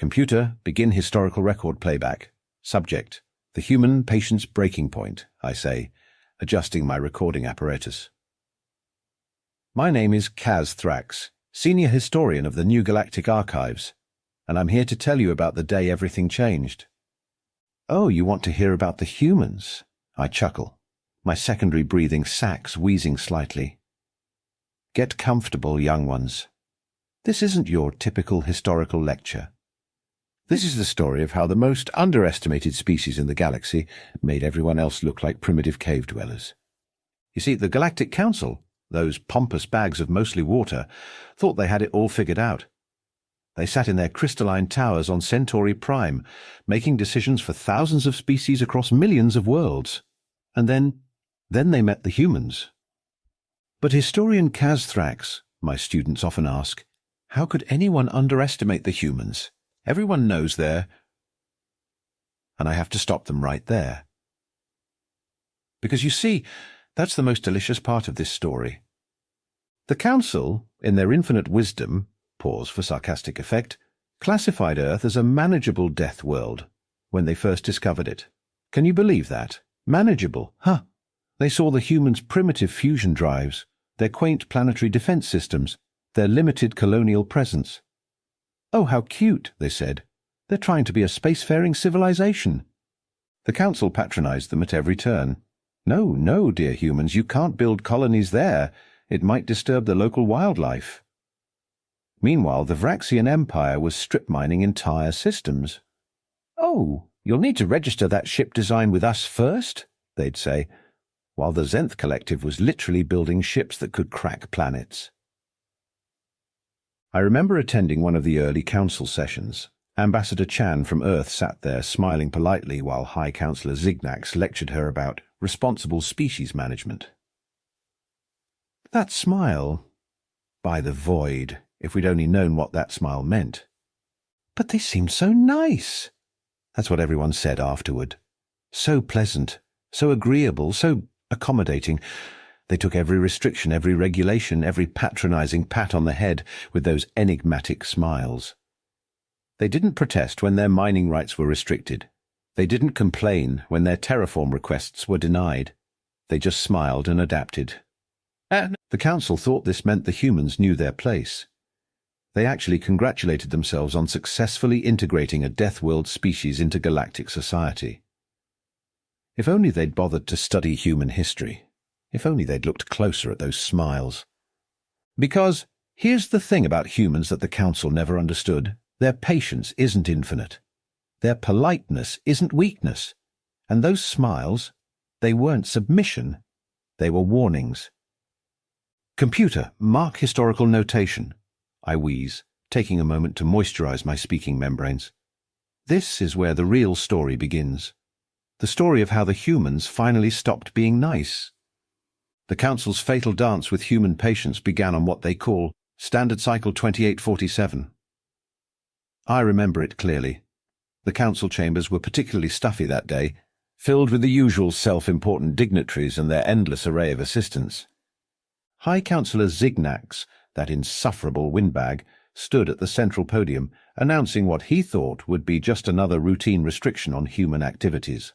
Computer, begin historical record playback. Subject, the human patient's breaking point, I say, adjusting my recording apparatus. My name is Kaz Thrax, Senior Historian of the New Galactic Archives, and I'm here to tell you about the day everything changed. Oh, you want to hear about the humans? I chuckle, my secondary breathing sacs wheezing slightly. Get comfortable, young ones. This isn't your typical historical lecture. This is the story of how the most underestimated species in the galaxy made everyone else look like primitive cave dwellers. You see, the Galactic Council, those pompous bags of mostly water, thought they had it all figured out. They sat in their crystalline towers on Centauri Prime, making decisions for thousands of species across millions of worlds. And then they met the humans. But historian Kaz Thrax, my students often ask, how could anyone underestimate the humans? Everyone knows they're... And I have to stop them right there. Because you see, that's the most delicious part of this story. The Council, in their infinite wisdom, pause for sarcastic effect, classified Earth as a manageable death world when they first discovered it. Can you believe that? Manageable, huh? They saw the humans' primitive fusion drives, their quaint planetary defense systems, their limited colonial presence. Oh, how cute, they said. They're trying to be a spacefaring civilization. The Council patronized them at every turn. No, no, dear humans, you can't build colonies there. It might disturb the local wildlife. Meanwhile, the Vraxian Empire was strip mining entire systems. Oh, you'll need to register that ship design with us first, they'd say, while the Zenth Collective was literally building ships that could crack planets. I remember attending one of the early council sessions. Ambassador Chan from Earth sat there smiling politely while High Councillor Zignax lectured her about responsible species management. That smile, by the void, if we'd only known what that smile meant. But they seemed so nice. That's what everyone said afterward. So pleasant, so agreeable, so accommodating. They took every restriction, every regulation, every patronizing pat on the head with those enigmatic smiles. They didn't protest when their mining rights were restricted. They didn't complain when their terraform requests were denied. They just smiled and adapted. And the Council thought this meant the humans knew their place. They actually congratulated themselves on successfully integrating a Death World species into galactic society. If only they'd bothered to study human history. If only they'd looked closer at those smiles. Because here's the thing about humans that the Council never understood. Their patience isn't infinite. Their politeness isn't weakness. And those smiles, they weren't submission. They were warnings. Computer, mark historical notation, I wheeze, taking a moment to moisturize my speaking membranes. This is where the real story begins. The story of how the humans finally stopped being nice. The Council's fatal dance with human patience began on what they call Standard Cycle 2847. I remember it clearly. The Council chambers were particularly stuffy that day, filled with the usual self-important dignitaries and their endless array of assistants. High Councillor Zignax, that insufferable windbag, stood at the central podium, announcing what he thought would be just another routine restriction on human activities.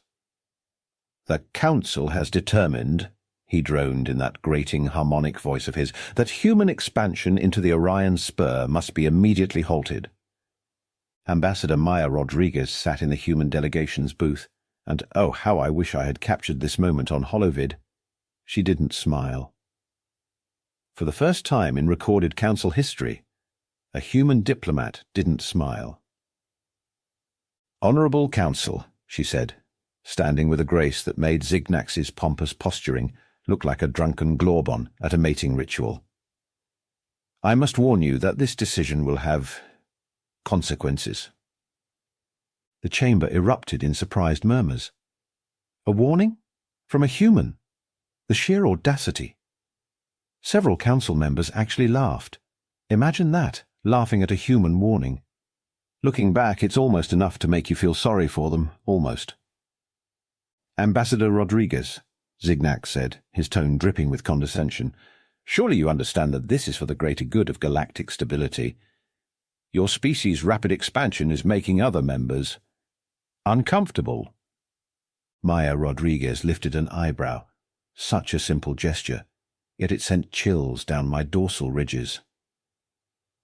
The Council has determined, he droned in that grating harmonic voice of his, that human expansion into the Orion Spur must be immediately halted. Ambassador Maya Rodriguez sat in the human delegation's booth, and oh, how I wish I had captured this moment on holovid. She didn't smile. For the first time in recorded Council history, a human diplomat didn't smile. "Honourable Council," she said, standing with a grace that made Zignax's pompous posturing look like a drunken Glorbon at a mating ritual. "I must warn you that this decision will have consequences." The chamber erupted in surprised murmurs. A warning? From a human? The sheer audacity. Several council members actually laughed. Imagine that, laughing at a human warning. Looking back, it's almost enough to make you feel sorry for them, almost. "Ambassador Rodriguez," Zignax said, his tone dripping with condescension, "surely you understand that this is for the greater good of galactic stability." Your species' rapid expansion is making other members uncomfortable. Maya Rodriguez lifted an eyebrow. Such a simple gesture, yet it sent chills down my dorsal ridges.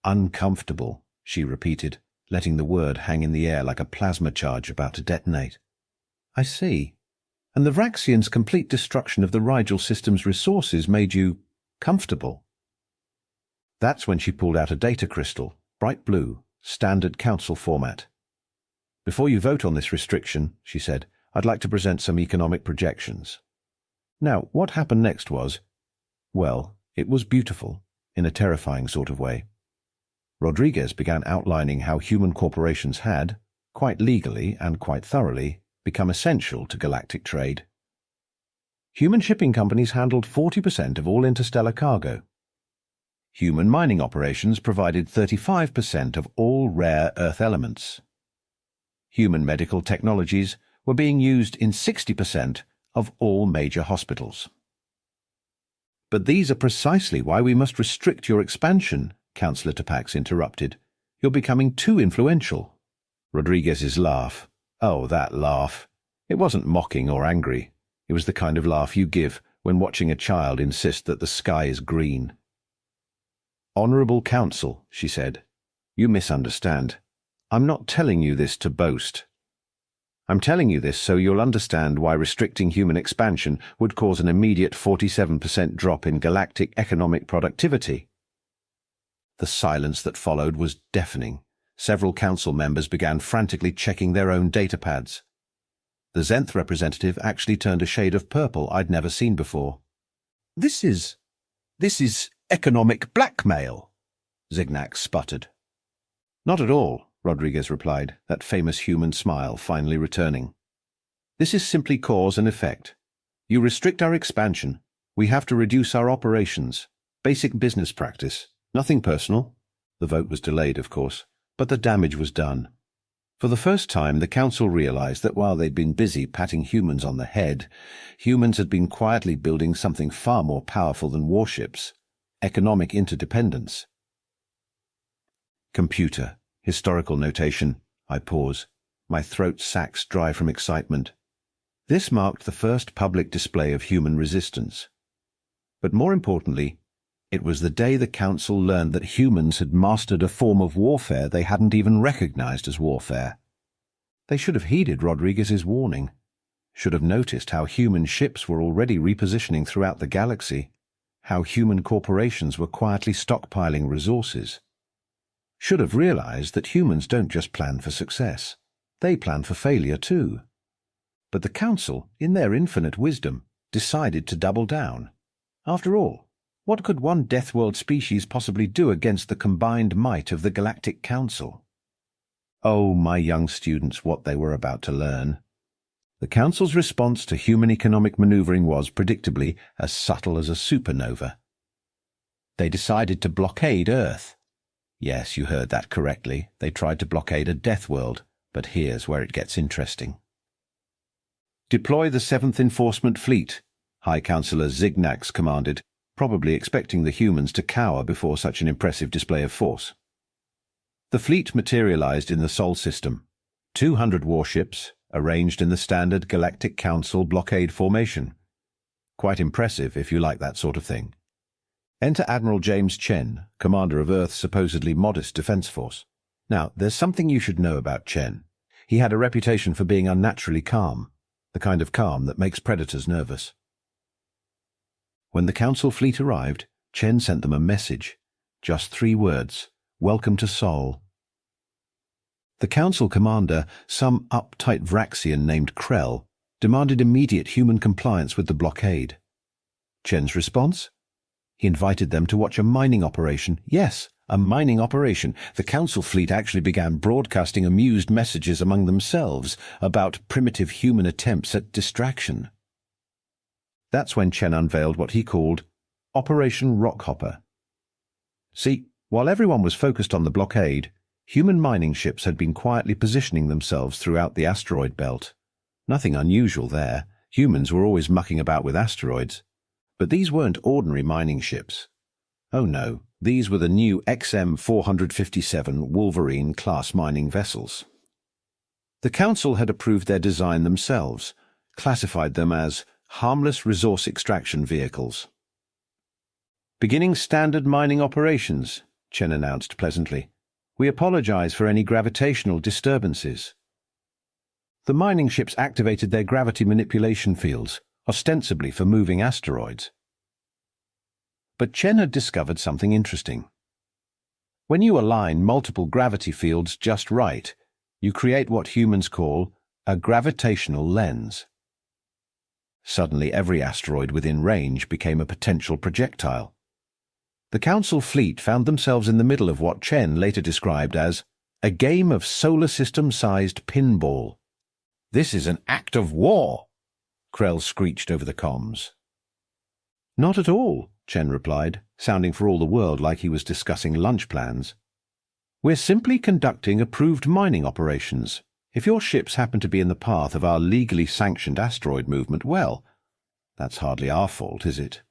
Uncomfortable, she repeated, letting the word hang in the air like a plasma charge about to detonate. I see. And the Vraxians' complete destruction of the Rigel system's resources made you comfortable. That's when she pulled out a data crystal, bright blue, standard council format. Before you vote on this restriction, she said, I'd like to present some economic projections. Now, what happened next was, well, it was beautiful, in a terrifying sort of way. Rodriguez began outlining how human corporations had, quite legally and quite thoroughly, become essential to galactic trade. Human shipping companies handled 40% of all interstellar cargo. Human mining operations provided 35% of all rare earth elements. Human medical technologies were being used in 60% of all major hospitals. But these are precisely why we must restrict your expansion, Councillor Tapax interrupted. You're becoming too influential. Rodriguez's laugh. Oh, that laugh. It wasn't mocking or angry. It was the kind of laugh you give when watching a child insist that the sky is green. Honourable Council, she said, you misunderstand. I'm not telling you this to boast. I'm telling you this so you'll understand why restricting human expansion would cause an immediate 47% drop in galactic economic productivity. The silence that followed was deafening. Several council members began frantically checking their own datapads. The Zenth representative actually turned a shade of purple I'd never seen before. This is economic blackmail, Zignax sputtered. Not at all, Rodriguez replied, that famous human smile finally returning. This is simply cause and effect. You restrict our expansion. We have to reduce our operations. Basic business practice. Nothing personal. The vote was delayed, of course, but the damage was done. For the first time, the council realized that while they'd been busy patting humans on the head, humans had been quietly building something far more powerful than warships. Economic interdependence. Computer. Historical notation. I pause. My throat sacks dry from excitement. This marked the first public display of human resistance. But more importantly, it was the day the Council learned that humans had mastered a form of warfare they hadn't even recognized as warfare. They should have heeded Rodriguez's warning. Should have noticed how human ships were already repositioning throughout the galaxy, how human corporations were quietly stockpiling resources. Should have realized that humans don't just plan for success. They plan for failure too. But the Council, in their infinite wisdom, decided to double down. After all, what could one Deathworld species possibly do against the combined might of the Galactic Council? Oh, my young students, what they were about to learn. The Council's response to human economic maneuvering was, predictably, as subtle as a supernova. They decided to blockade Earth. Yes, you heard that correctly. They tried to blockade a Deathworld, but here's where it gets interesting. Deploy the 7th Enforcement Fleet, High Councillor Zignax commanded, probably expecting the humans to cower before such an impressive display of force. The fleet materialized in the Sol system, 200 warships, arranged in the standard Galactic Council blockade formation. Quite impressive if you like that sort of thing. Enter Admiral James Chen, commander of Earth's supposedly modest defense force. Now, there's something you should know about Chen. He had a reputation for being unnaturally calm, the kind of calm that makes predators nervous. When the Council fleet arrived, Chen sent them a message. Just 3 words. Welcome to Sol. The Council commander, some uptight Vraxian named Krell, demanded immediate human compliance with the blockade. Chen's response? He invited them to watch a mining operation. Yes, a mining operation. The Council fleet actually began broadcasting amused messages among themselves about primitive human attempts at distraction. That's when Chen unveiled what he called Operation Rockhopper. See, while everyone was focused on the blockade, human mining ships had been quietly positioning themselves throughout the asteroid belt. Nothing unusual there. Humans were always mucking about with asteroids. But these weren't ordinary mining ships. Oh no, These were the new XM-457 Wolverine-class mining vessels. The Council had approved their design themselves, classified them as harmless resource extraction vehicles. "Beginning standard mining operations," Chen announced pleasantly. "We apologize for any gravitational disturbances." The mining ships activated their gravity manipulation fields, ostensibly for moving asteroids. But Chen had discovered something interesting. When you align multiple gravity fields just right, you create what humans call a gravitational lens. Suddenly, every asteroid within range became a potential projectile. The Council fleet found themselves in the middle of what Chen later described as a game of solar system-sized pinball. "This is an act of war," Krell screeched over the comms. "Not at all," Chen replied, sounding for all the world like he was discussing lunch plans. "We're simply conducting approved mining operations. If your ships happen to be in the path of our legally sanctioned asteroid movement, well, that's hardly our fault, is it?"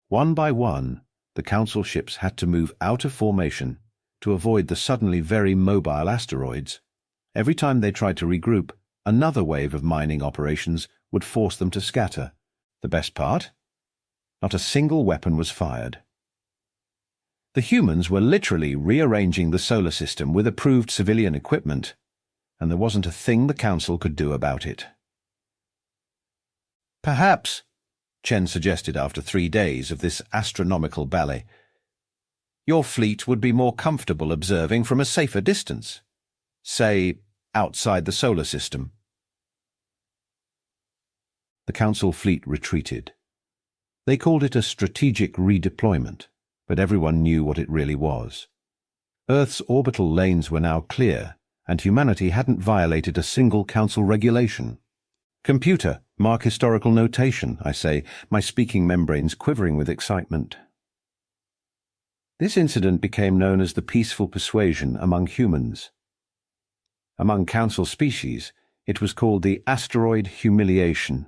One by one, the Council ships had to move out of formation to avoid the suddenly very mobile asteroids. Every time they tried to regroup, another wave of mining operations would force them to scatter. The best part? Not a single weapon was fired. The humans were literally rearranging the solar system with approved civilian equipment, and there wasn't a thing the Council could do about it. "Perhaps," Chen suggested after 3 days of this astronomical ballet, "your fleet would be more comfortable observing from a safer distance. Say, outside the solar system." The Council fleet retreated. They called it a strategic redeployment, but everyone knew what it really was. Earth's orbital lanes were now clear, and humanity hadn't violated a single Council regulation. "Computer, mark historical notation," I say, my speaking membranes quivering with excitement. This incident became known as the peaceful persuasion among humans. Among Council species, it was called the asteroid humiliation.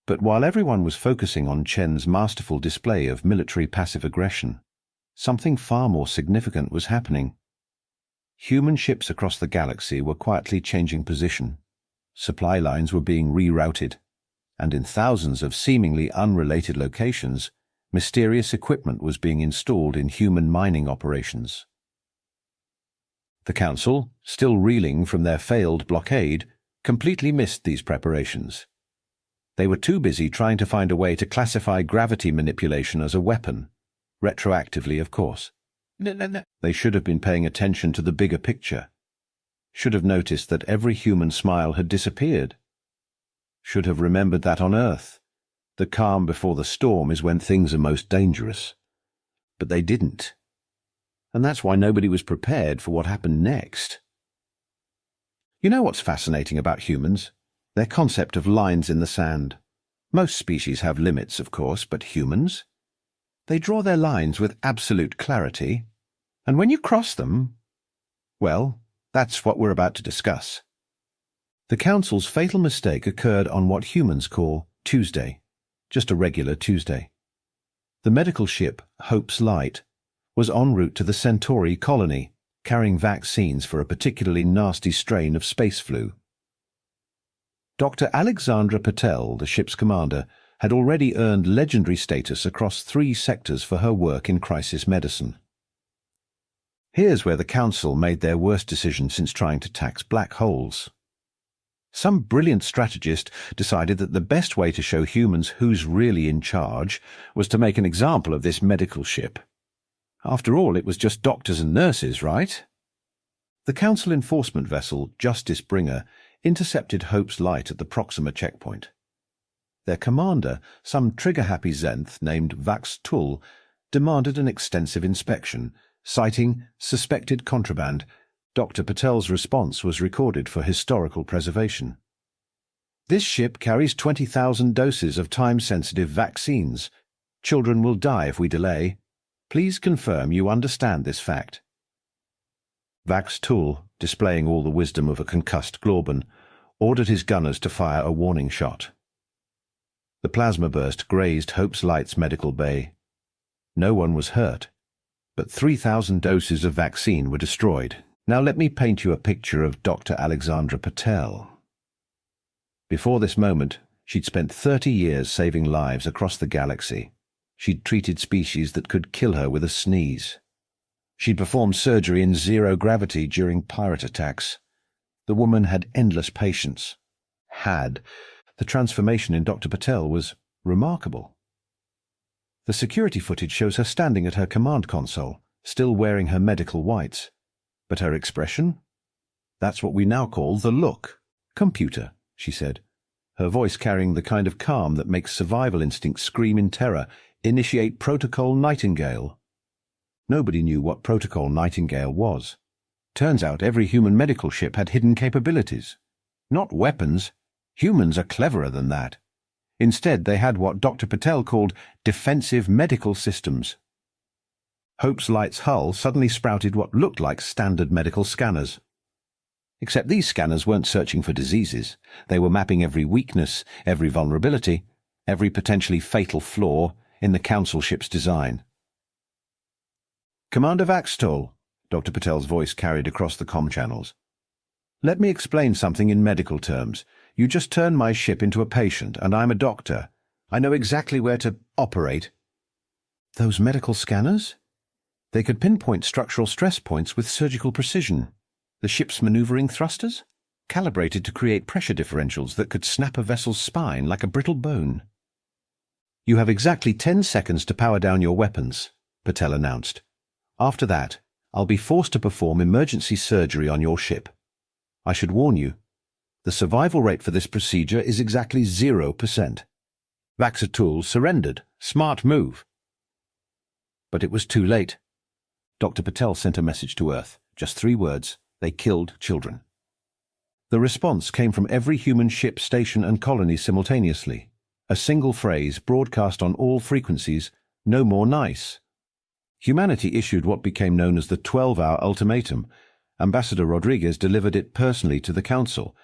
But while everyone was focusing on Chen's masterful display of military passive aggression, something far more significant was happening. Human ships across the galaxy were quietly changing position. Supply lines were being rerouted, and in thousands of seemingly unrelated locations, mysterious equipment was being installed in human mining operations. The Council, still reeling from their failed blockade, completely missed these preparations. They were too busy trying to find a way to classify gravity manipulation as a weapon, retroactively, of course. They should have been paying attention to the bigger picture. Should have noticed that every human smile had disappeared. Should have remembered that on Earth, the calm before the storm is when things are most dangerous. But they didn't. And that's why nobody was prepared for what happened next. You know what's fascinating about humans? Their concept of lines in the sand. Most species have limits, of course, but humans? They draw their lines with absolute clarity, and when you cross them, well, that's what we're about to discuss. The Council's fatal mistake occurred on what humans call Tuesday, just a regular Tuesday. The medical ship, Hope's Light, was en route to the Centauri colony, carrying vaccines for a particularly nasty strain of space flu. Dr. Alexandra Patel, the ship's commander, had already earned legendary status across 3 sectors for her work in crisis medicine. Here's where the Council made their worst decision since trying to tax black holes. Some brilliant strategist decided that the best way to show humans who's really in charge was to make an example of this medical ship. After all, it was just doctors and nurses, right? The Council enforcement vessel, Justice Bringer, intercepted Hope's Light at the Proxima checkpoint. Their commander, some trigger-happy Zenth named Vax Tull, demanded an extensive inspection, citing suspected contraband. Dr. Patel's response was recorded for historical preservation. "This ship carries 20,000 doses of time-sensitive vaccines. Children will die if we delay. Please confirm you understand this fact." Vax Tull, displaying all the wisdom of a concussed Glorban, ordered his gunners to fire a warning shot. The plasma burst grazed Hope's Light's medical bay. No one was hurt, but 3,000 doses of vaccine were destroyed. Now let me paint you a picture of Dr. Alexandra Patel. Before this moment, she'd spent 30 years saving lives across the galaxy. She'd treated species that could kill her with a sneeze. She'd performed surgery in zero gravity during pirate attacks. The woman had endless patience. The transformation in Dr. Patel was remarkable. The security footage shows her standing at her command console, still wearing her medical whites. But her expression? That's what we now call the look. "Computer," she said, her voice carrying the kind of calm that makes survival instincts scream in terror. "Initiate Protocol Nightingale." Nobody knew what Protocol Nightingale was. Turns out every human medical ship had hidden capabilities. Not weapons. Humans are cleverer than that. Instead, they had what Dr. Patel called defensive medical systems. Hope's Light's hull suddenly sprouted what looked like standard medical scanners. Except these scanners weren't searching for diseases. They were mapping every weakness, every vulnerability, every potentially fatal flaw in the Council ship's design. "Commander Vaxtol," Dr. Patel's voice carried across the comm channels. "Let me explain something in medical terms. You just turned my ship into a patient, and I'm a doctor. I know exactly where to operate." Those medical scanners? They could pinpoint structural stress points with surgical precision. The ship's maneuvering thrusters? Calibrated to create pressure differentials that could snap a vessel's spine like a brittle bone. "You have exactly 10 seconds to power down your weapons," Patel announced. "After that, I'll be forced to perform emergency surgery on your ship. I should warn you, the survival rate for this procedure is exactly 0%. Vaxatul surrendered. Smart move." But it was too late. Dr. Patel sent a message to Earth. Just 3 words. They killed children. The response came from every human ship, station and colony simultaneously. A single phrase broadcast on all frequencies: "No more nice." Humanity issued what became known as the 12-hour ultimatum. Ambassador Rodriguez delivered it personally to the Council.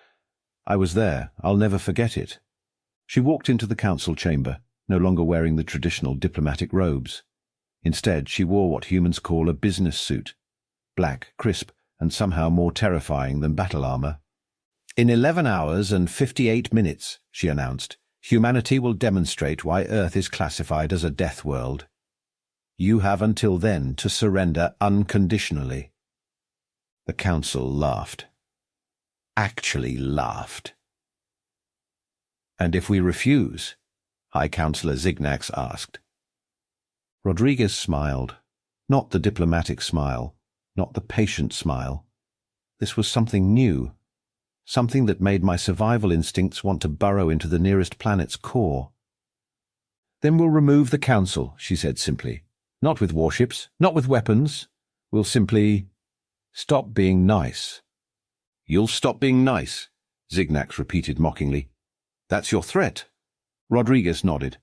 I was there. I'll never forget it. She walked into the Council chamber, no longer wearing the traditional diplomatic robes. Instead, she wore what humans call a business suit. Black, crisp, and somehow more terrifying than battle armor. "In 11 hours and 58 minutes, she announced, "humanity will demonstrate why Earth is classified as a death world. You have until then to surrender unconditionally." The Council laughed. Actually laughed. "And if we refuse?" High Counselor Zignax asked. Rodriguez smiled. Not the diplomatic smile, not the patient smile. This was something new, something that made my survival instincts want to burrow into the nearest planet's core. "Then we'll remove the Council," she said simply. "Not with warships, not with weapons. We'll simply stop being nice." "You'll stop being nice," Zignax repeated mockingly. "That's your threat?" Rodriguez nodded.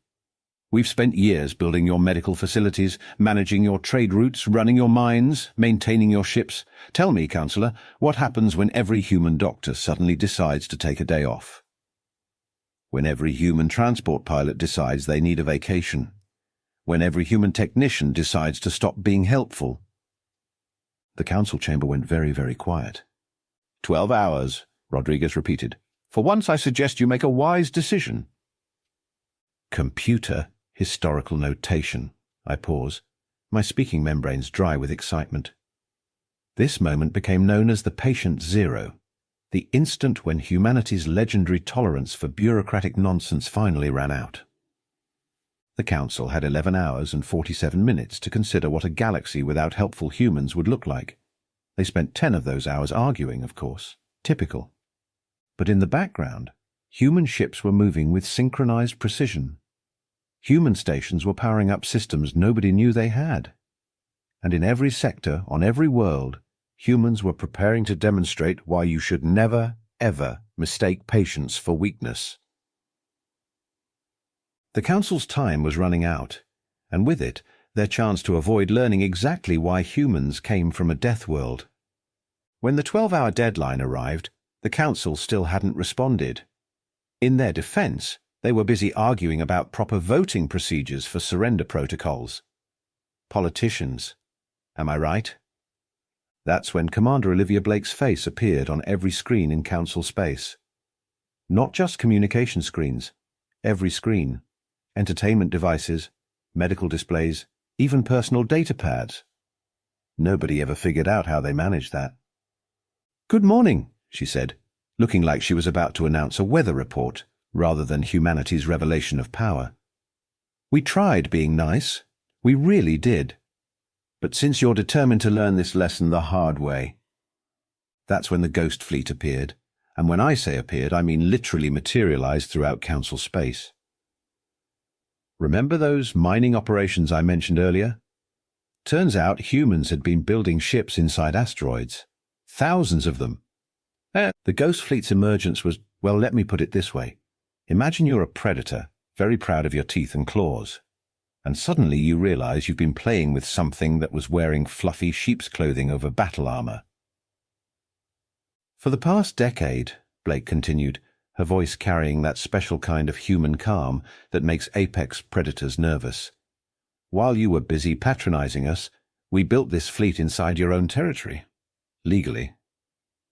"We've spent years building your medical facilities, managing your trade routes, running your mines, maintaining your ships. Tell me, Counselor, what happens when every human doctor suddenly decides to take a day off? When every human transport pilot decides they need a vacation? When every human technician decides to stop being helpful?" The Council chamber went very, very quiet. 12 hours, Rodriguez repeated. "For once I suggest you make a wise decision." Computer historical notation. I pause, my speaking membranes dry with excitement. This moment became known as the Patient Zero, the instant when humanity's legendary tolerance for bureaucratic nonsense finally ran out. The Council had 11 hours and 47 minutes to consider what a galaxy without helpful humans would look like. They spent 10 of those hours arguing, of course. Typical. But in the background, human ships were moving with synchronized precision. Human stations were powering up systems nobody knew they had. And in every sector, on every world, humans were preparing to demonstrate why you should never, ever mistake patience for weakness. The Council's time was running out, and with it, their chance to avoid learning exactly why humans came from a death world. When the 12-hour deadline arrived, the Council still hadn't responded. In their defense, they were busy arguing about proper voting procedures for surrender protocols. Politicians. Am I right? That's when Commander Olivia Blake's face appeared on every screen in Council space. Not just communication screens. Every screen. Entertainment devices, medical displays, even personal data pads. Nobody ever figured out how they managed that. "Good morning," she said, looking like she was about to announce a weather report rather than humanity's revelation of power. "We tried being nice. We really did. But since you're determined to learn this lesson the hard way..." That's when the Ghost Fleet appeared, and when I say appeared, I mean literally materialized throughout Council space. Remember those mining operations I mentioned earlier? Turns out humans had been building ships inside asteroids. Thousands of them. The Ghost Fleet's emergence was, well, let me put it this way. Imagine you're a predator, very proud of your teeth and claws, and suddenly you realize you've been playing with something that was wearing fluffy sheep's clothing over battle armor. "For the past decade," Blake continued, her voice carrying that special kind of human calm that makes apex predators nervous, "while you were busy patronizing us, we built this fleet inside your own territory. Legally.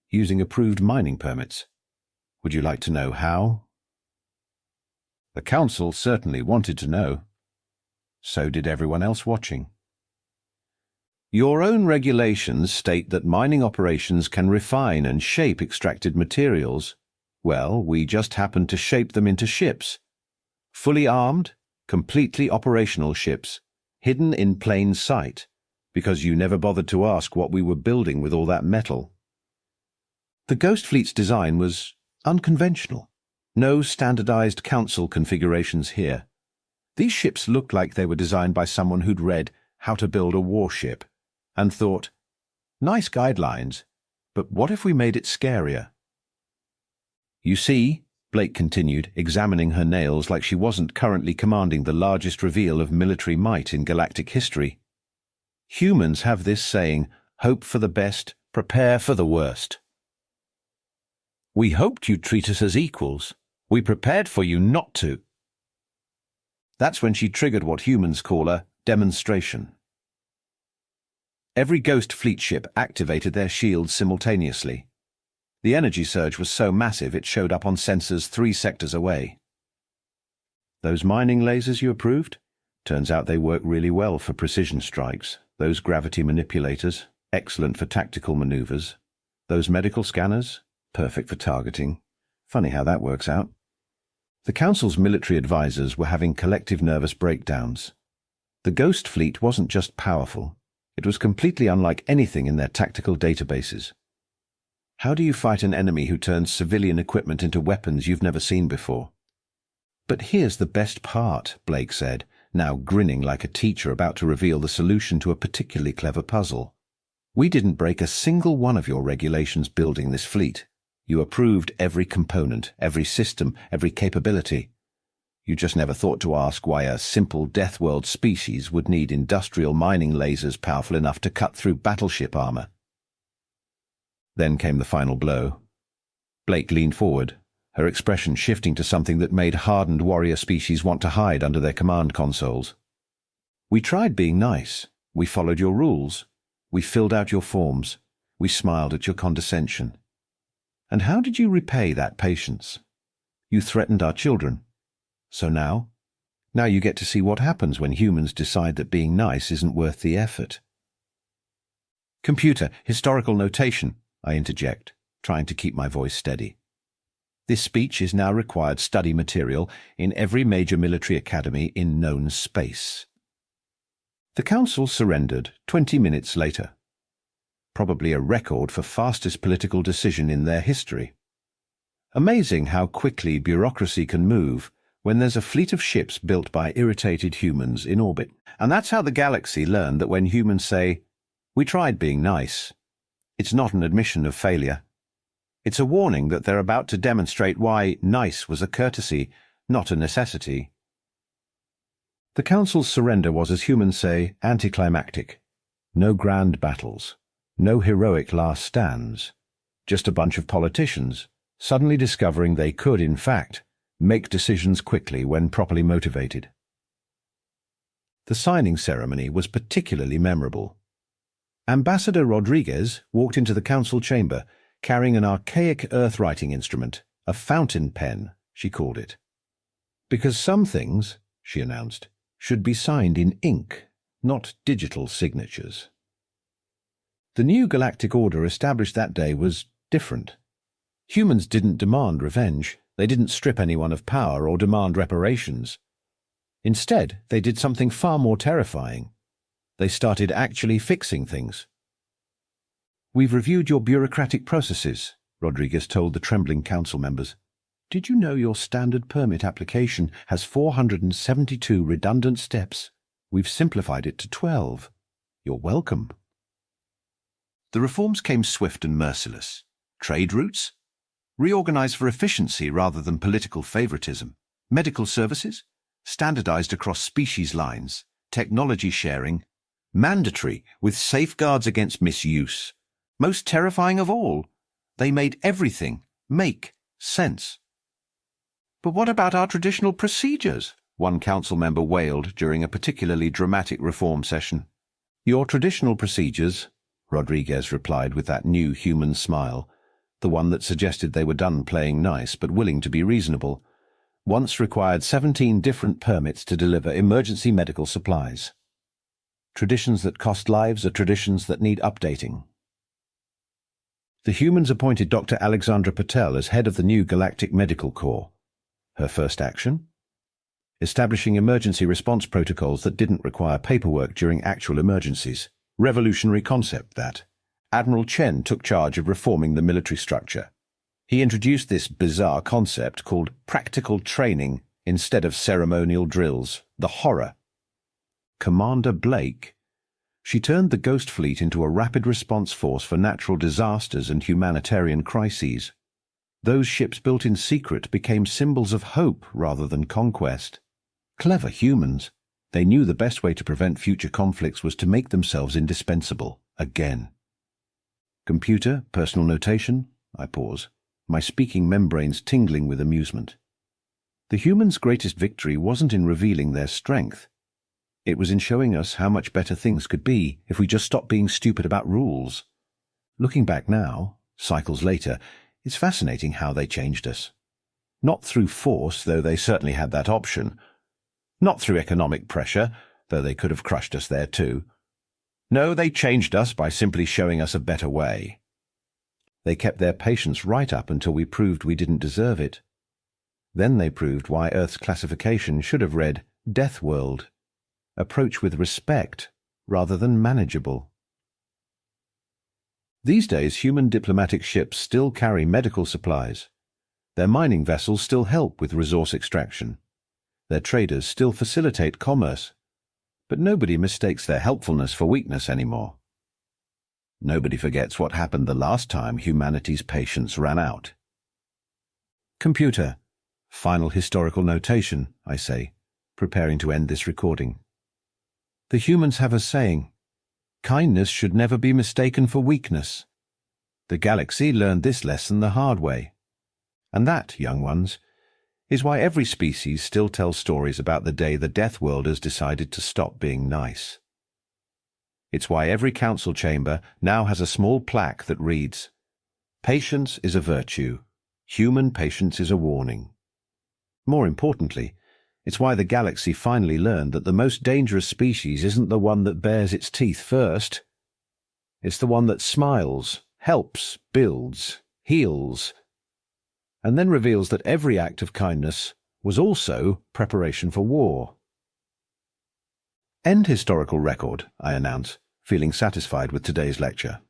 Using approved mining permits. Would you like to know how?" The Council certainly wanted to know. So did everyone else watching. "Your own regulations state that mining operations can refine and shape extracted materials. Well, we just happened to shape them into ships. Fully armed, completely operational ships, hidden in plain sight, because you never bothered to ask what we were building with all that metal." The Ghost Fleet's design was unconventional. No standardized Council configurations here. These ships looked like they were designed by someone who'd read How to Build a Warship and thought, nice guidelines, but what if we made it scarier? "You see," Blake continued, examining her nails like she wasn't currently commanding the largest reveal of military might in galactic history. "Humans have this saying, hope for the best, prepare for the worst. We hoped you'd treat us as equals. We prepared for you not to." That's when she triggered what humans call a demonstration. Every Ghost Fleet ship activated their shields simultaneously. The energy surge was so massive it showed up on sensors 3 sectors away. "Those mining lasers you approved? Turns out they work really well for precision strikes. Those gravity manipulators, excellent for tactical maneuvers. Those medical scanners, perfect for targeting. Funny how that works out." The Council's military advisors were having collective nervous breakdowns. The Ghost Fleet wasn't just powerful, it was completely unlike anything in their tactical databases. How do you fight an enemy who turns civilian equipment into weapons you've never seen before? "But here's the best part," Blake said, now grinning like a teacher about to reveal the solution to a particularly clever puzzle. "We didn't break a single one of your regulations building this fleet. You approved every component, every system, every capability. You just never thought to ask why a simple Deathworld species would need industrial mining lasers powerful enough to cut through battleship armor." Then came the final blow. Blake leaned forward, her expression shifting to something that made hardened warrior species want to hide under their command consoles. "We tried being nice. We followed your rules. We filled out your forms. We smiled at your condescension. And how did you repay that patience? You threatened our children. So now you get to see what happens when humans decide that being nice isn't worth the effort." "Computer, historical notation," I interject, trying to keep my voice steady. "This speech is now required study material in every major military academy in known space." The Council surrendered 20 minutes later. Probably a record for fastest political decision in their history. Amazing how quickly bureaucracy can move when there's a fleet of ships built by irritated humans in orbit. And that's how the galaxy learned that when humans say, "We tried being nice," it's not an admission of failure. It's a warning that they're about to demonstrate why nice was a courtesy, not a necessity. The Council's surrender was, as humans say, anticlimactic. No grand battles. No heroic last stands, just a bunch of politicians suddenly discovering they could, in fact, make decisions quickly when properly motivated. The signing ceremony was particularly memorable. Ambassador Rodriguez walked into the council chamber, carrying an archaic earth writing instrument, a fountain pen, she called it. Because some things, she announced, should be signed in ink, not digital signatures. The new galactic order established that day was different. Humans didn't demand revenge. They didn't strip anyone of power or demand reparations. Instead, they did something far more terrifying. They started actually fixing things. "We've reviewed your bureaucratic processes," Rodriguez told the trembling council members. "Did you know your standard permit application has 472 redundant steps? We've simplified it to 12. You're welcome." The reforms came swift and merciless. Trade routes? Reorganized for efficiency rather than political favoritism. Medical services? Standardized across species lines. Technology sharing? Mandatory, with safeguards against misuse. Most terrifying of all, they made everything make sense. "But what about our traditional procedures?" one council member wailed during a particularly dramatic reform session. "Your traditional procedures," Rodriguez replied with that new human smile, the one that suggested they were done playing nice but willing to be reasonable, once required 17 different permits to deliver emergency medical supplies. Traditions that cost lives are traditions that need updating. The humans appointed Dr. Alexandra Patel as head of the new Galactic Medical Corps. Her first action? Establishing emergency response protocols that didn't require paperwork during actual emergencies. Revolutionary concept, that. Admiral Chen took charge of reforming the military structure. He introduced this bizarre concept called practical training instead of ceremonial drills, the horror. Commander Blake. She turned the Ghost Fleet into a rapid response force for natural disasters and humanitarian crises. Those ships built in secret became symbols of hope rather than conquest. Clever humans. They knew the best way to prevent future conflicts was to make themselves indispensable, again. Computer, personal notation, I pause, my speaking membranes tingling with amusement. The humans' greatest victory wasn't in revealing their strength. It was in showing us how much better things could be if we just stopped being stupid about rules. Looking back now, cycles later, it's fascinating how they changed us. Not through force, though they certainly had that option. Not through economic pressure, though they could have crushed us there too. No, they changed us by simply showing us a better way. They kept their patience right up until we proved we didn't deserve it. Then they proved why Earth's classification should have read Deathworld. Approach with respect rather than manageable. These days, human diplomatic ships still carry medical supplies. Their mining vessels still help with resource extraction. Their traders still facilitate commerce. But nobody mistakes their helpfulness for weakness anymore. Nobody forgets what happened the last time humanity's patience ran out. Computer. Final historical notation, I say, preparing to end this recording. The humans have a saying, kindness should never be mistaken for weakness. The galaxy learned this lesson the hard way. And that, young ones, is why every species still tells stories about the day the Deathworlders decided to stop being nice. It's why every council chamber now has a small plaque that reads, "Patience is a virtue. Human patience is a warning." More importantly, it's why the galaxy finally learned that the most dangerous species isn't the one that bares its teeth first. It's the one that smiles, helps, builds, heals, and then reveals that every act of kindness was also preparation for war. End historical record, I announce, feeling satisfied with today's lecture.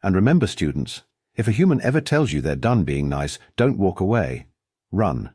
And remember, students, if a human ever tells you they're done being nice, don't walk away. Run.